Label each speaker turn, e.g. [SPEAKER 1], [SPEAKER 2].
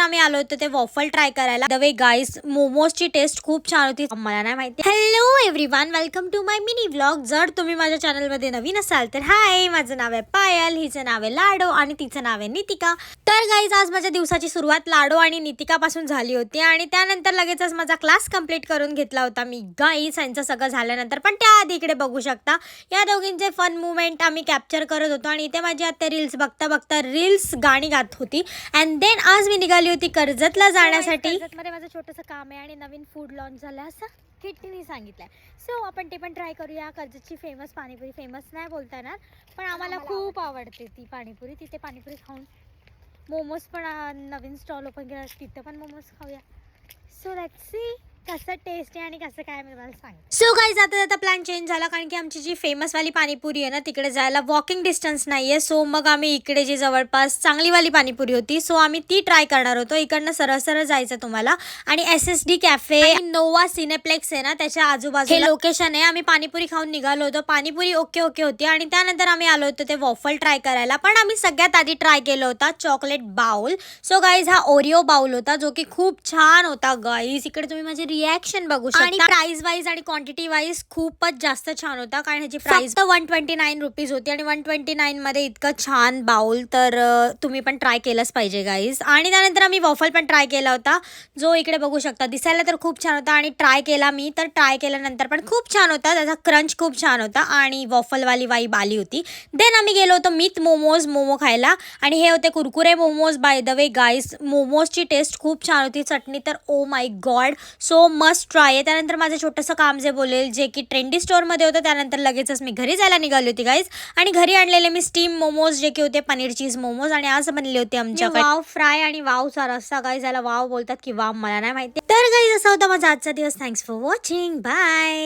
[SPEAKER 1] आम्ही आलो होतो ते वॉफल ट्राय करायला. द वे गाईज मोमोजची टेस्ट खूप छान होती, मला नाही माहिती. Hello everyone, welcome to my mini vlog. जर तुम्ही माझ्या चॅनलमध्ये नवीन असाल तर हाय, माझं नाव आहे पायल, हिचं नाव आहे लाडो आणि तिचं नाव आहे नितिका. तर गाईज आज माझ्या दिवसाची सुरुवात लाडो आणि नितिका पासून झाली होती आणि त्यानंतर लगेचच माझा क्लास कंप्लीट करून घेतला होता मी गाईज. यांचं सगळं झाल्यानंतर पण त्याआधी इकडे बघू शकता या दोघींचे फन मुवमेंट आम्ही कॅप्चर करत होतो आणि इथे माझी आता रील्स बघता बघता रील्स गाणी गात होती. अँड देन आज मी निघाली होती कर्जतला जाण्यासाठी. कर्जतमध्ये माझं छोटंसं काम आहे आणि नवीन फूड लॉन्च झालं असं किट्टीने सांगितलंय. सो आपण ते पण ट्राय करूया. कर्जतची फेमस पाणीपुरी, फेमस नाही बोलता येणार पण आम्हाला खूप आवडते ती पाणीपुरी. तिथे पाणीपुरी खाऊन मोमोज पण नवीन स्टॉल ओपन केला, तिथे पण मोमोज खाऊया. सो लेट्स सी कसं टेस्ट आहे आणि कसं काय मी मला सांग. सो गाईज आता आता प्लॅन चेंज झाला कारण की आमची जी फेमसवाली पाणीपुरी आहे ना तिकडे जायला वॉकिंग डिस्टन्स नाही आहे. सो मग आम्ही इकडे जी जवळपास चांगलीवाली पाणीपुरी होती सो आम्ही ती ट्राय करणार होतो. इकडनं सरळ सरळ जायचं तुम्हाला आणि SSD कॅफे नोवा सिनेप्लेक्स आहे ना त्याच्या आजूबाजू हे लोकेशन आहे. आम्ही पाणीपुरी खाऊन निघालो होतो. पाणीपुरी ओके ओके होती आणि त्यानंतर आम्ही आलो होतो ते वॉफल ट्राय करायला. पण आम्ही सगळ्यात आधी ट्राय केलं होता चॉकलेट बाउल. सो गाईज हा ओरिओ बाउल होता जो की खूप छान होता गाईज. इकडे तुम्ही माझी रिॲक्शन बघू शकता आणि प्राइस वाईज आणि क्वांटिटी वाईज खूपच जास्त छान होता कारण ह्याची प्राइस 129 रुपीज होती आणि 129 मध्ये इतकं छान बाउल तर तुम्ही पण ट्राय केलंच पाहिजे गाईज. आणि त्यानंतर आम्ही वॉफल पण ट्राय केला होता जो इकडे बघू शकता. दिसायला तर खूप छान होता आणि ट्राय केला मी तर ट्राय केल्यानंतर पण खूप छान होता. त्याचा क्रंच खूप छान होता आणि वॉफलवाली वाईब आली होती. देन आम्ही गेलो होतो मित मोमो खायला आणि हे होते कुरकुरे momos. By the way guys मोमोजची टेस्ट खूप छान होती. चटणी तर oh my god so must try आहे. त्यानंतर माझं छोटंसं काम जे बोलेल जे की ट्रेंडी स्टोअरमध्ये होतं त्यानंतर लगेचच मी घरी जायला निघाली होती गाईज. आणि घरी आणलेले मी स्टीम मोमोज जे की होते पनीर चीज मोमोज आणि आज बनले होते आमच्याकडे वाव फ्राय आणि वावचा रस्सा. गाईज याला वाव बोलतात की वाव मला नाही माहिती. तर गाईज असा होता माझा आजचा दिवस. Thanks for watching, bye.